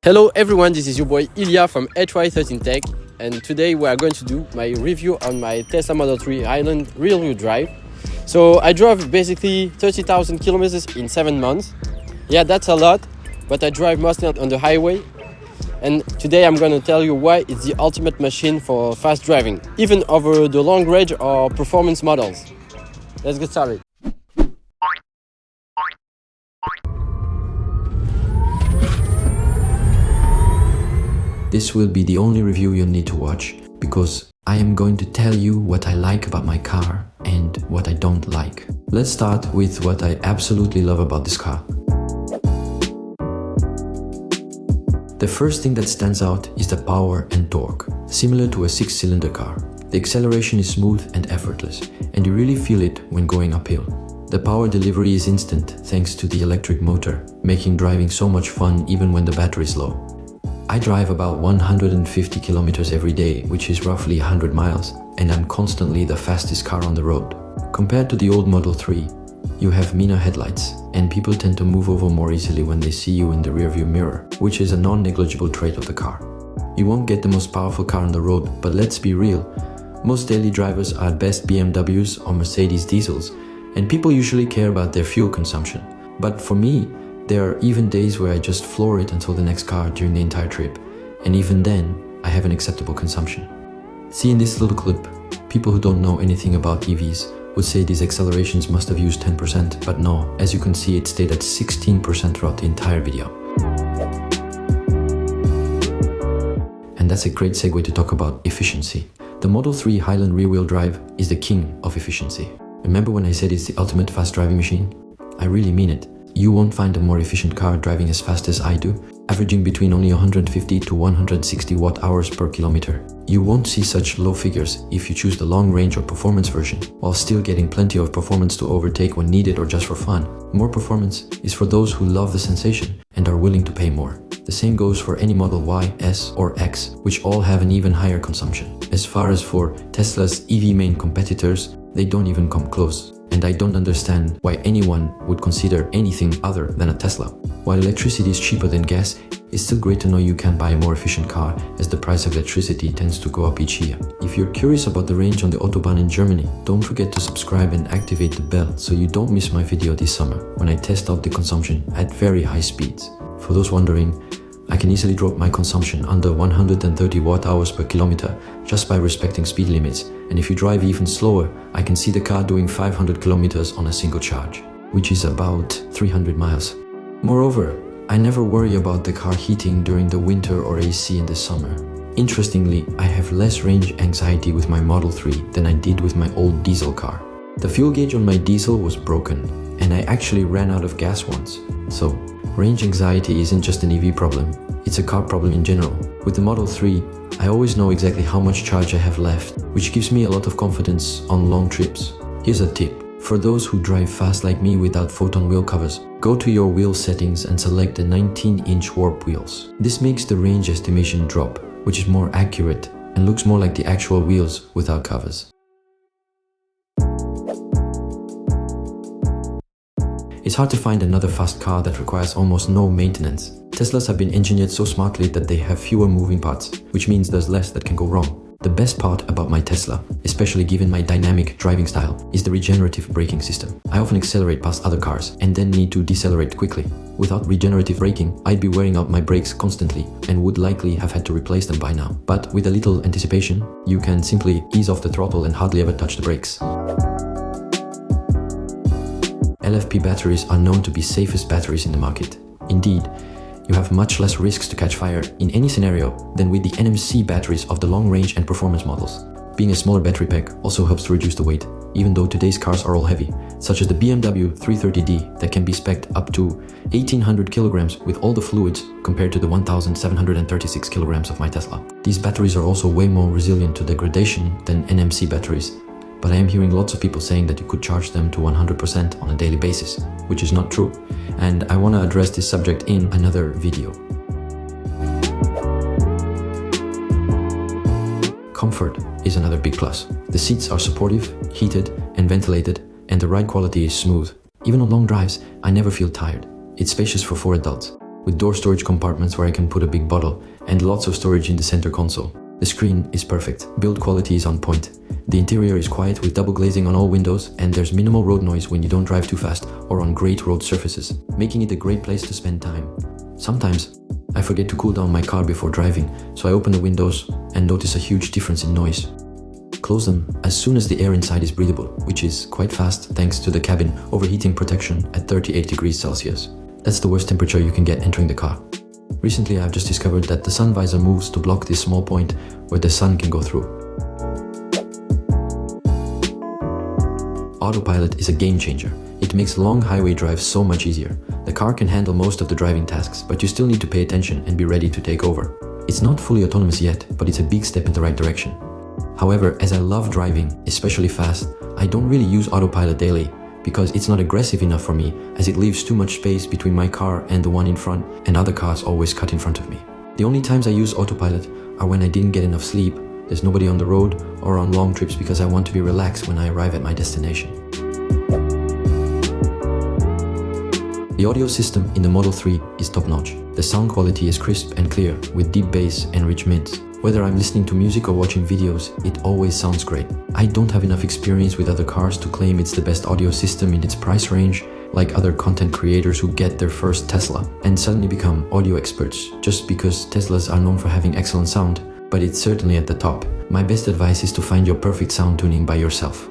Hello everyone, this is your boy Ilya from HY13 Tech, and today we are going to do my review on my Tesla Model 3 Highland RWD drive. So I drove basically 30,000 kilometers in 7 months. Yeah, that's a lot, but I drive mostly on the highway. And today I'm going to tell you why it's the ultimate machine for fast driving, even over the long range or performance models. Let's get started. This will be the only review you'll need to watch, because I am going to tell you what I like about my car and what I don't like. Let's start with what I absolutely love about this car. The first thing that stands out is the power and torque, similar to a 6-cylinder car. The acceleration is smooth and effortless, and you really feel it when going uphill. The power delivery is instant thanks to the electric motor, making driving so much fun even when the battery is low. I drive about 150 kilometers every day, which is roughly 100 miles, and I'm constantly the fastest car on the road. Compared to the old Model 3, you have meaner headlights, and people tend to move over more easily when they see you in the rearview mirror, which is a non-negligible trait of the car. You won't get the most powerful car on the road, but let's be real. Most daily drivers are at best BMWs or Mercedes diesels, and people usually care about their fuel consumption. But for me, there are even days where I just floor it until the next car during the entire trip, and even then, I have an acceptable consumption. See, in this little clip, people who don't know anything about EVs would say these accelerations must have used 10%, but no, as you can see, it stayed at 16% throughout the entire video. And that's a great segue to talk about efficiency. The Model 3 Highland rear-wheel drive is the king of efficiency. Remember when I said it's the ultimate fast driving machine? I really mean it. You won't find a more efficient car driving as fast as I do, averaging between only 150 to 160 watt-hours per kilometer. You won't see such low figures if you choose the long-range or performance version, while still getting plenty of performance to overtake when needed or just for fun. More performance is for those who love the sensation and are willing to pay more. The same goes for any Model Y, S or X, which all have an even higher consumption. As far as for Tesla's EV main competitors, they don't even come close. And I don't understand why anyone would consider anything other than a Tesla. While electricity is cheaper than gas, it's still great to know you can buy a more efficient car, as the price of electricity tends to go up each year. If you're curious about the range on the Autobahn in Germany, don't forget to subscribe and activate the bell so you don't miss my video this summer when I test out the consumption at very high speeds. For those wondering, I can easily drop my consumption under 130 watt-hours per kilometer just by respecting speed limits, and if you drive even slower, I can see the car doing 500 kilometers on a single charge, which is about 300 miles. Moreover, I never worry about the car heating during the winter or AC in the summer. Interestingly, I have less range anxiety with my Model 3 than I did with my old diesel car. The fuel gauge on my diesel was broken, and I actually ran out of gas once. So, range anxiety isn't just an EV problem, it's a car problem in general. With the Model 3, I always know exactly how much charge I have left, which gives me a lot of confidence on long trips. Here's a tip. For those who drive fast like me without photon wheel covers, go to your wheel settings and select the 19-inch warp wheels. This makes the range estimation drop, which is more accurate and looks more like the actual wheels without covers. It's hard to find another fast car that requires almost no maintenance. Teslas have been engineered so smartly that they have fewer moving parts, which means there's less that can go wrong. The best part about my Tesla, especially given my dynamic driving style, is the regenerative braking system. I often accelerate past other cars and then need to decelerate quickly. Without regenerative braking, I'd be wearing out my brakes constantly and would likely have had to replace them by now. But with a little anticipation, you can simply ease off the throttle and hardly ever touch the brakes. LFP batteries are known to be safest batteries in the market. Indeed, you have much less risks to catch fire in any scenario than with the NMC batteries of the long-range and performance models. Being a smaller battery pack also helps to reduce the weight, even though today's cars are all heavy, such as the BMW 330d that can be spec'd up to 1800 kilograms with all the fluids compared to the 1736 kilograms of my Tesla. These batteries are also way more resilient to degradation than NMC batteries, but I am hearing lots of people saying that you could charge them to 100% on a daily basis, which is not true, and I want to address this subject in another video. Comfort is another big plus. The seats are supportive, heated and ventilated, and the ride quality is smooth. Even on long drives, I never feel tired. It's spacious for 4 adults. with door storage compartments where I can put a big bottle, and lots of storage in the center console. The screen is perfect, build quality is on point. The interior is quiet with double glazing on all windows, and there's minimal road noise when you don't drive too fast or on great road surfaces, making it a great place to spend time. Sometimes, I forget to cool down my car before driving, so I open the windows and notice a huge difference in noise. Close them as soon as the air inside is breathable, which is quite fast thanks to the cabin overheating protection at 38 degrees Celsius. That's the worst temperature you can get entering the car. Recently, I've just discovered that the sun visor moves to block this small point where the sun can go through. Autopilot is a game changer. It makes long highway drives so much easier. The car can handle most of the driving tasks, but you still need to pay attention and be ready to take over. It's not fully autonomous yet, but it's a big step in the right direction. However, as I love driving, especially fast, I don't really use autopilot daily because it's not aggressive enough for me, as it leaves too much space between my car and the one in front, and other cars always cut in front of me. The only times I use autopilot are when I didn't get enough sleep, there's nobody on the road, or on long trips because I want to be relaxed when I arrive at my destination. The audio system in the Model 3 is top-notch. The sound quality is crisp and clear, with deep bass and rich mids. Whether I'm listening to music or watching videos, it always sounds great. I don't have enough experience with other cars to claim it's the best audio system in its price range, like other content creators who get their first Tesla and suddenly become audio experts just because Teslas are known for having excellent sound, but it's certainly at the top. My best advice is to find your perfect sound tuning by yourself.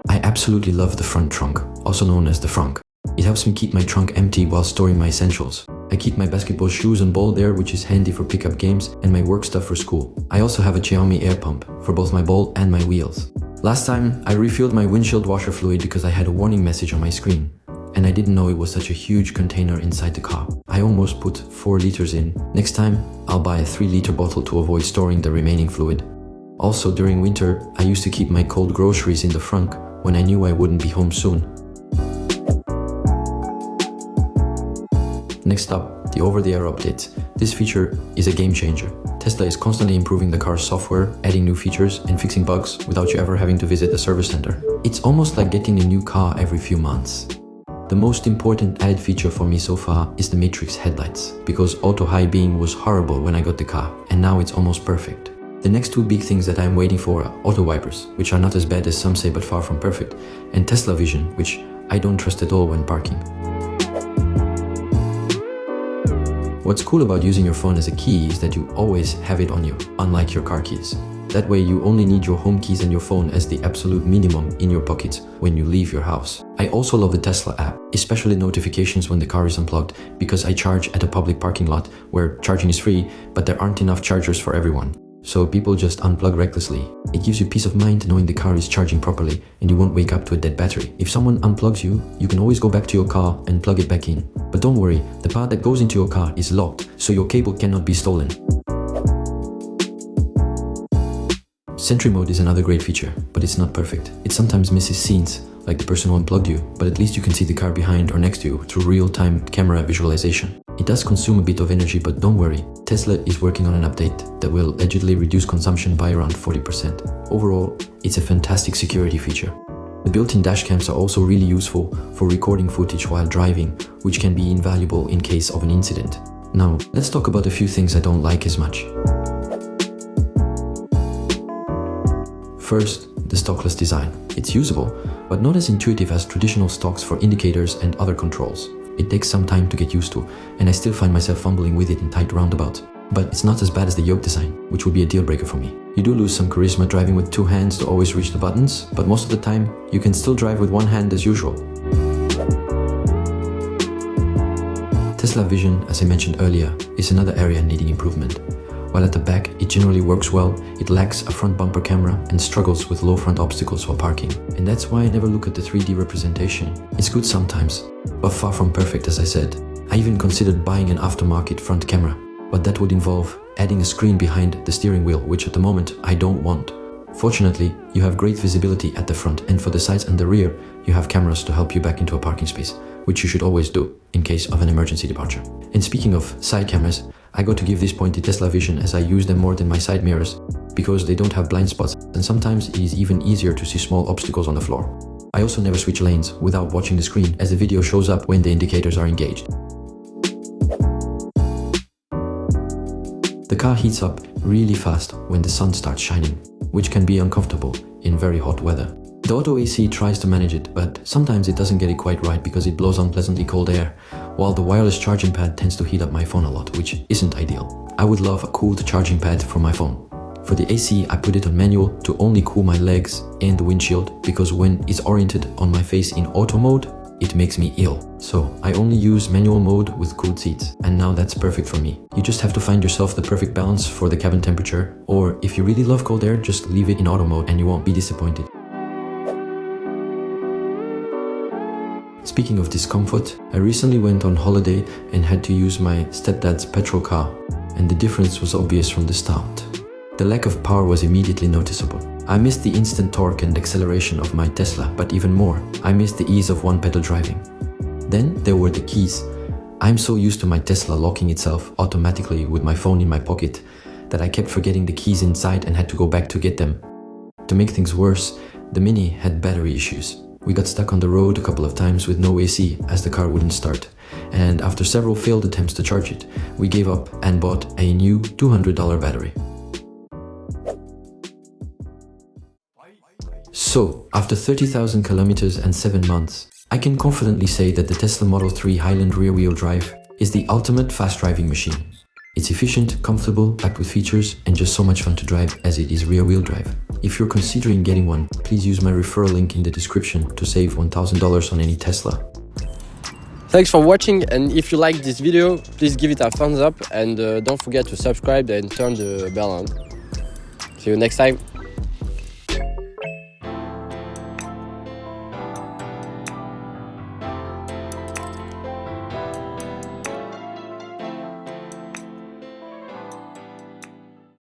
I absolutely love the front trunk, also known as the frunk. It helps me keep my trunk empty while storing my essentials. I keep my basketball shoes and ball there, which is handy for pickup games, and my work stuff for school. I also have a Xiaomi air pump for both my ball and my wheels. Last time, I refilled my windshield washer fluid because I had a warning message on my screen, and I didn't know it was such a huge container inside the car. I almost put 4 liters in. Next time, I'll buy a 3-liter bottle to avoid storing the remaining fluid. Also, during winter, I used to keep my cold groceries in the frunk when I knew I wouldn't be home soon. Next up, the over-the-air updates. This feature is a game changer. Tesla is constantly improving the car's software, adding new features, and fixing bugs without you ever having to visit a service center. It's almost like getting a new car every few months. The most important added feature for me so far is the Matrix headlights, because auto high beam was horrible when I got the car, and now it's almost perfect. The next 2 big things that I'm waiting for are auto wipers, which are not as bad as some say but far from perfect, and Tesla Vision, which I don't trust at all when parking. What's cool about using your phone as a key is that you always have it on you, unlike your car keys. That way you only need your home keys and your phone as the absolute minimum in your pockets when you leave your house. I also love the Tesla app, especially notifications when the car is unplugged, because I charge at a public parking lot where charging is free, but there aren't enough chargers for everyone. So people just unplug recklessly. It gives you peace of mind knowing the car is charging properly and you won't wake up to a dead battery. If someone unplugs you, you can always go back to your car and plug it back in. But don't worry, the part that goes into your car is locked, so your cable cannot be stolen. Sentry mode is another great feature, but it's not perfect. It sometimes misses scenes, like the person who unplugged you, but at least you can see the car behind or next to you through real-time camera visualization. It does consume a bit of energy, but don't worry, Tesla is working on an update that will allegedly reduce consumption by around 40%. Overall, it's a fantastic security feature. The built-in dash cams are also really useful for recording footage while driving, which can be invaluable in case of an incident. Now, let's talk about a few things I don't like as much. First, the stockless design. It's usable, but not as intuitive as traditional stocks for indicators and other controls. It takes some time to get used to, and I still find myself fumbling with it in tight roundabouts. But it's not as bad as the yoke design, which would be a deal breaker for me. You do lose some charisma driving with 2 hands to always reach the buttons, but most of the time, you can still drive with 1 hand as usual. Tesla Vision, as I mentioned earlier, is another area needing improvement. While at the back it generally works well, it lacks a front bumper camera and struggles with low front obstacles while parking. And that's why I never look at the 3D representation. It's good sometimes, but far from perfect, as I said. I even considered buying an aftermarket front camera, but that would involve adding a screen behind the steering wheel, which at the moment I don't want. Fortunately, you have great visibility at the front, and for the sides and the rear, you have cameras to help you back into a parking space, which you should always do in case of an emergency departure. And speaking of side cameras, I got to give this point the Tesla Vision, as I use them more than my side mirrors because they don't have blind spots, and sometimes it is even easier to see small obstacles on the floor. I also never switch lanes without watching the screen, as the video shows up when the indicators are engaged. The car heats up really fast when the sun starts shining, which can be uncomfortable in very hot weather. The auto AC tries to manage it, but sometimes it doesn't get it quite right because it blows unpleasantly cold air, while the wireless charging pad tends to heat up my phone a lot, which isn't ideal. I would love a cooled charging pad for my phone. For the AC, I put it on manual to only cool my legs and the windshield, because when it's oriented on my face in auto mode, it makes me ill. So I only use manual mode with cooled seats, and now that's perfect for me. You just have to find yourself the perfect balance for the cabin temperature, or if you really love cold air, just leave it in auto mode and you won't be disappointed. Speaking of discomfort, I recently went on holiday and had to use my stepdad's petrol car, and the difference was obvious from the start. The lack of power was immediately noticeable. I missed the instant torque and acceleration of my Tesla, but even more, I missed the ease of one-pedal driving. Then there were the keys. I'm so used to my Tesla locking itself automatically with my phone in my pocket that I kept forgetting the keys inside and had to go back to get them. To make things worse, the Mini had battery issues. We got stuck on the road a couple of times with no AC as the car wouldn't start, and after several failed attempts to charge it, we gave up and bought a new $200 battery. So, after 30,000 kilometers and 7 months, I can confidently say that the Tesla Model 3 Highland rear-wheel drive is the ultimate fast driving machine. It's efficient, comfortable, packed with features, and just so much fun to drive as it is rear-wheel drive. If you're considering getting one, please use my referral link in the description to save $1,000 on any Tesla. Thanks for watching, and if you liked this video, please give it a thumbs up and don't forget to subscribe and turn the bell on. See you next time.